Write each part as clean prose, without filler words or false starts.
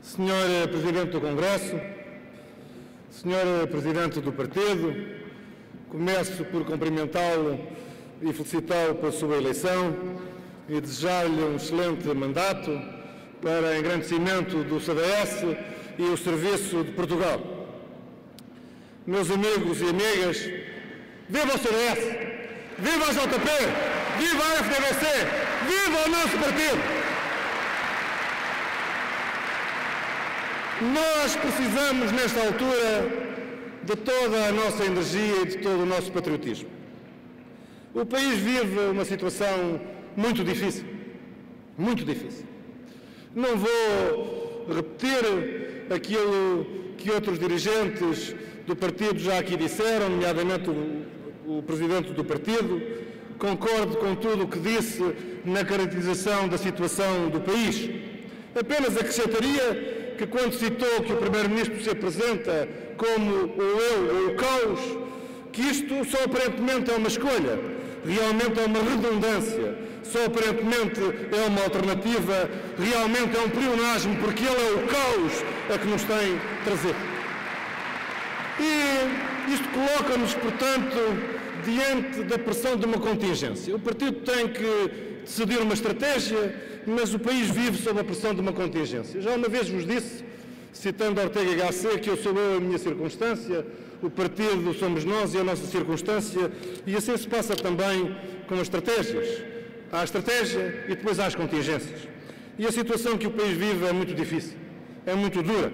Senhor Presidente do Congresso, Senhor Presidente do Partido, começo por cumprimentá-lo e felicitá-lo pela sua eleição e desejar-lhe um excelente mandato para engrandecimento do CDS e o serviço de Portugal. Meus amigos e amigas, viva o CDS, viva a JP, viva a FDBC, viva o nosso partido! Nós precisamos, nesta altura, de toda a nossa energia e de todo o nosso patriotismo. O país vive uma situação muito difícil, muito difícil. Não vou repetir aquilo que outros dirigentes do partido já aqui disseram, nomeadamente o Presidente do partido. Concordo com tudo o que disse na caracterização da situação do país. Apenas acrescentaria que quando citou que o Primeiro-Ministro se apresenta como o eu ou o caos, que isto só aparentemente é uma escolha, realmente é uma redundância, só aparentemente é uma alternativa, realmente é um pleonasmo, porque ele é o caos a que nos tem trazido. E isto coloca-nos, portanto, diante da pressão de uma contingência. O partido tem que decidir uma estratégia, mas o país vive sob a pressão de uma contingência. Já uma vez vos disse, citando Ortega y Gasset, que eu sou eu, a minha circunstância, o partido somos nós e a nossa circunstância, e assim se passa também com as estratégias. Há a estratégia e depois há as contingências. E a situação que o país vive é muito difícil, é muito dura,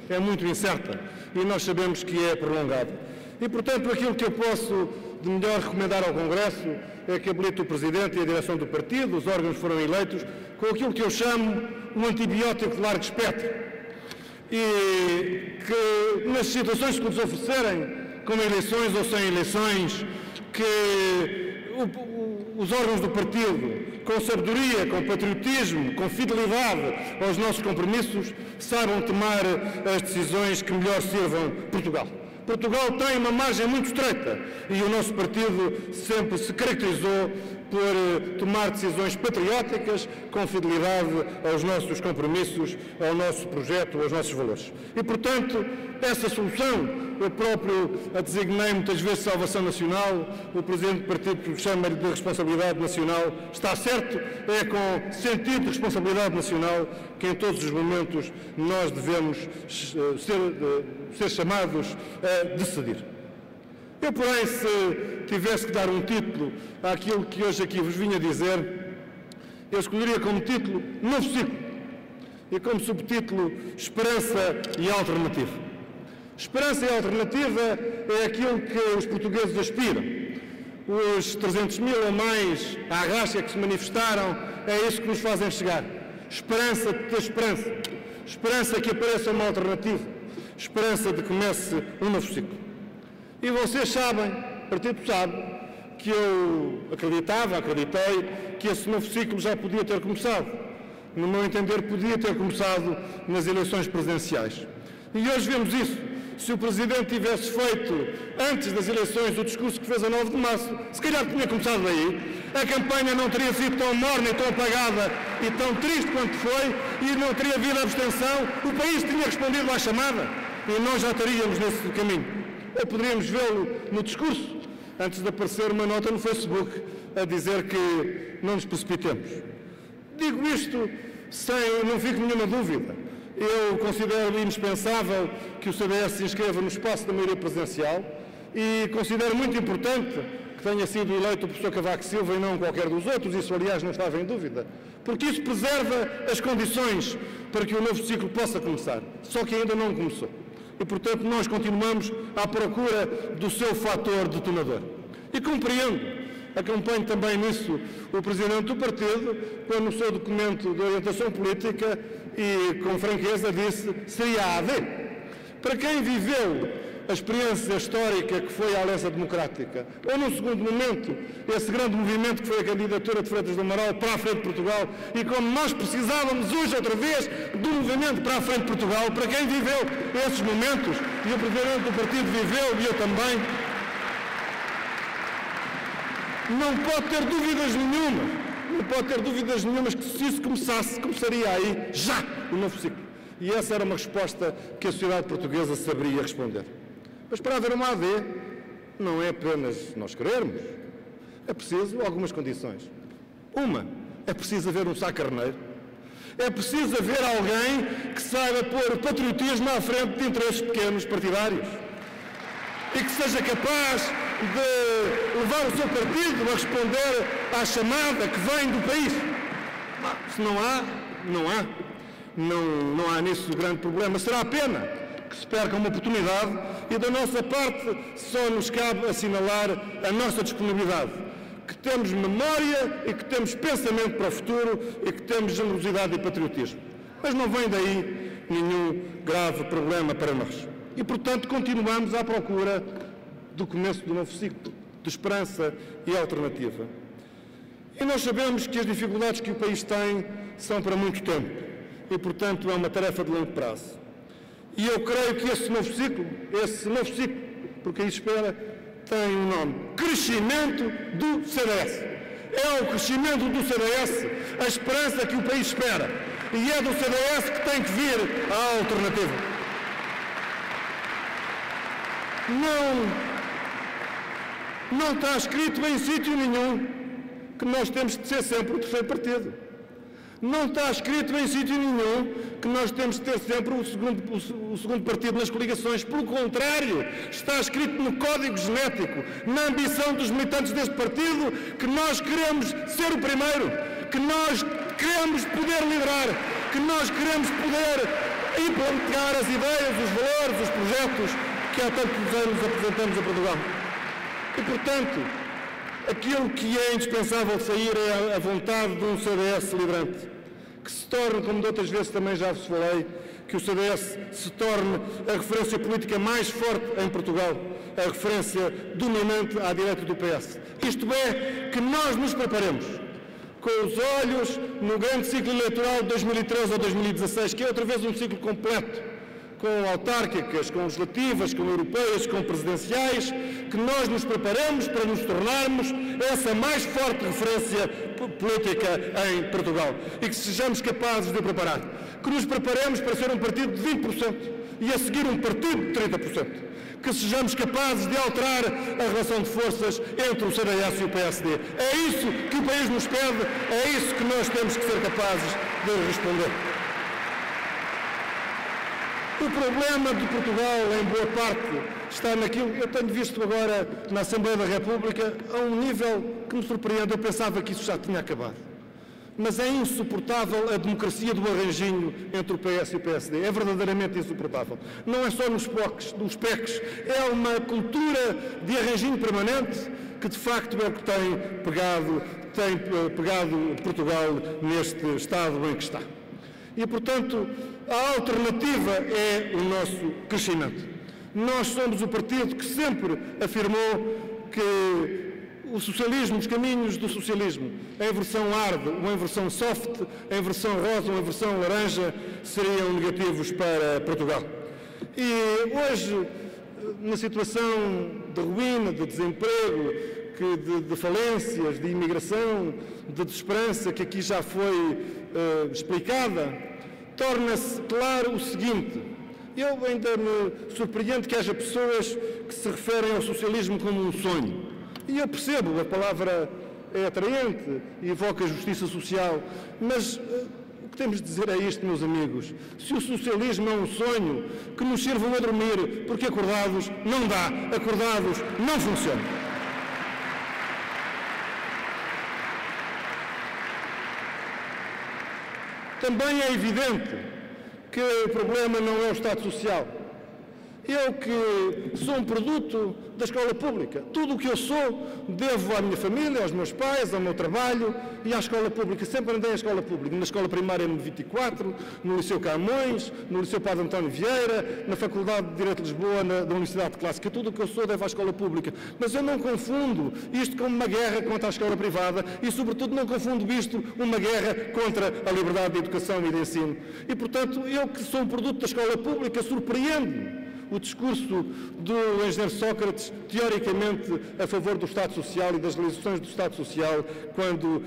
é muito incerta, e nós sabemos que é prolongada. E, portanto, aquilo que eu posso de melhor recomendar ao Congresso é que habilite o Presidente e a direção do partido, os órgãos foram eleitos, com aquilo que eu chamo um antibiótico de largo espectro. E que nas situações que nos oferecerem, com eleições ou sem eleições, que os órgãos do partido, com sabedoria, com patriotismo, com fidelidade aos nossos compromissos, saibam tomar as decisões que melhor sirvam Portugal. Portugal tem uma margem muito estreita e o nosso partido sempre se caracterizou por tomar decisões patrióticas com fidelidade aos nossos compromissos, ao nosso projeto, aos nossos valores. E, portanto, essa solução, eu próprio a designei muitas vezes salvação nacional, o Presidente do Partido chama-lhe de responsabilidade nacional, está certo, é com sentido de responsabilidade nacional que em todos os momentos nós devemos ser chamados a decidir. Eu, porém, se tivesse que dar um título àquilo que hoje aqui vos vim a dizer, eu escolheria como título Novo Ciclo e como subtítulo Esperança e Alternativa. Esperança e alternativa é aquilo que os portugueses aspiram. Os 300 mil ou mais à racha que se manifestaram, é isso que nos fazem chegar. Esperança de ter esperança. Esperança que apareça uma alternativa. Esperança de que comece um novo ciclo. E vocês sabem, o partido sabe, que eu acreditei, que esse novo ciclo já podia ter começado. No meu entender, podia ter começado nas eleições presidenciais. E hoje vemos isso. Se o Presidente tivesse feito, antes das eleições, o discurso que fez a 9 de março, se calhar tinha começado daí, a campanha não teria sido tão morna e tão apagada e tão triste quanto foi, e não teria havido abstenção, o país tinha respondido à chamada, e nós já estaríamos nesse caminho. Ou poderíamos vê-lo no discurso, antes de aparecer uma nota no Facebook a dizer que não nos precipitemos. Digo isto sem, não fico nenhuma dúvida. Eu considero indispensável que o CDS se inscreva no espaço da maioria presidencial e considero muito importante que tenha sido eleito o professor Cavaco Silva e não qualquer dos outros, isso aliás não estava em dúvida, porque isso preserva as condições para que o novo ciclo possa começar, só que ainda não começou. E, portanto, nós continuamos à procura do seu fator detonador. E compreendo, acompanho também nisso o Presidente do Partido, quando no seu documento de orientação política e com franqueza disse seria a AD. Para quem viveu a experiência histórica que foi a Aliança Democrática, ou num segundo momento, esse grande movimento que foi a candidatura de Freitas do Amaral para a frente de Portugal, e como nós precisávamos hoje outra vez do movimento para a frente de Portugal, para quem viveu esses momentos, e o Presidente do Partido viveu, e eu também, não pode ter dúvidas nenhumas que se isso começasse, começaria aí já o novo ciclo. E essa era uma resposta que a sociedade portuguesa saberia responder. Mas para haver uma AD, não é apenas nós querermos, é preciso algumas condições. Uma, é preciso haver um Sá Carneiro, é preciso haver alguém que saiba pôr o patriotismo à frente de interesses pequenos partidários e que seja capaz de levar o seu partido a responder à chamada que vem do país. Se não há, não há. Não há nisso grande problema. Será a pena que se perca uma oportunidade e da nossa parte só nos cabe assinalar a nossa disponibilidade, que temos memória e que temos pensamento para o futuro e que temos generosidade e patriotismo. Mas não vem daí nenhum grave problema para nós. E, portanto, continuamos à procura do começo do novo ciclo, de esperança e alternativa. E nós sabemos que as dificuldades que o país tem são para muito tempo e, portanto, é uma tarefa de longo prazo. E eu creio que esse novo ciclo, porque aí espera, tem um nome: crescimento do CDS. É o crescimento do CDS a esperança que o país espera. E é do CDS que tem que vir a alternativa. Não está escrito em sítio nenhum que nós temos de ser sempre o terceiro partido. Não está escrito em sítio nenhum que nós temos de ter sempre o segundo partido nas coligações. Pelo contrário, está escrito no código genético, na ambição dos militantes deste partido, que nós queremos ser o primeiro, que nós queremos poder liderar, que nós queremos poder implantar as ideias, os valores, os projetos que há tantos anos apresentamos a Portugal. E, portanto, aquilo que é indispensável sair é a vontade de um CDS liderante, que se torne, como de outras vezes também já vos falei, que o CDS se torne a referência política mais forte em Portugal, a referência dominante à direita do PS. Isto é, que nós nos preparemos com os olhos no grande ciclo eleitoral de 2013 a 2016, que é outra vez um ciclo completo, com autárquicas, com legislativas, com europeias, com presidenciais, que nós nos preparemos para nos tornarmos essa mais forte referência política em Portugal e que sejamos capazes de preparar. Que nos preparemos para ser um partido de 20% e a seguir um partido de 30%. Que sejamos capazes de alterar a relação de forças entre o CDS e o PSD. É isso que o país nos pede, é isso que nós temos que ser capazes de responder. O problema de Portugal, em boa parte, está naquilo que eu tenho visto agora na Assembleia da República, a um nível que me surpreende. Eu pensava que isso já tinha acabado. Mas é insuportável a democracia do arranjinho entre o PS e o PSD. É verdadeiramente insuportável. Não é só nos PECs, é uma cultura de arranjinho permanente que, de facto, é o que tem pegado Portugal neste estado em que está. E, portanto, a alternativa é o nosso crescimento. Nós somos o partido que sempre afirmou que o socialismo, os caminhos do socialismo, em versão hard ou em versão soft, em versão rosa ou em versão laranja, seriam negativos para Portugal. E hoje, na situação de ruína, de desemprego, de falências, de imigração, de desesperança, que aqui já foi explicada, torna-se claro o seguinte: eu ainda me surpreendo que haja pessoas que se referem ao socialismo como um sonho. E eu percebo, a palavra é atraente e evoca justiça social, mas o que temos de dizer é isto, meus amigos: se o socialismo é um sonho, que nos sirvam a dormir, porque acordados não dá, acordados não funciona. Também é evidente que o problema não é o Estado Social. Eu que sou um produto da escola pública. Tudo o que eu sou devo à minha família, aos meus pais, ao meu trabalho e à escola pública. Sempre andei à escola pública. Na escola primária no 24, no Liceu Camões, no Liceu Padre António Vieira, na Faculdade de Direito de Lisboa, na Universidade Clássica. Tudo o que eu sou devo à escola pública. Mas eu não confundo isto com uma guerra contra a escola privada e, sobretudo, não confundo isto uma guerra contra a liberdade de educação e de ensino. E, portanto, eu que sou um produto da escola pública, surpreendo-me o discurso do engenheiro Sócrates, teoricamente a favor do Estado Social e das realizações do Estado Social, quando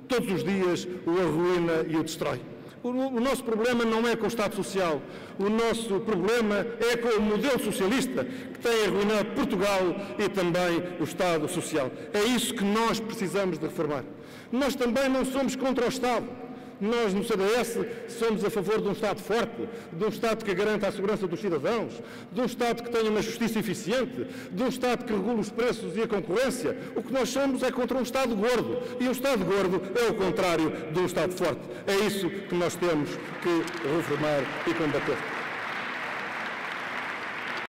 todos os dias o arruína e o destrói. O nosso problema não é com o Estado Social, o nosso problema é com o modelo socialista que tem arruinado Portugal e também o Estado Social. É isso que nós precisamos de reformar. Nós também não somos contra o Estado. Nós, no CDS, somos a favor de um Estado forte, de um Estado que garanta a segurança dos cidadãos, de um Estado que tenha uma justiça eficiente, de um Estado que regule os preços e a concorrência. O que nós somos é contra um Estado gordo. E um Estado gordo é o contrário de um Estado forte. É isso que nós temos que reformar e combater.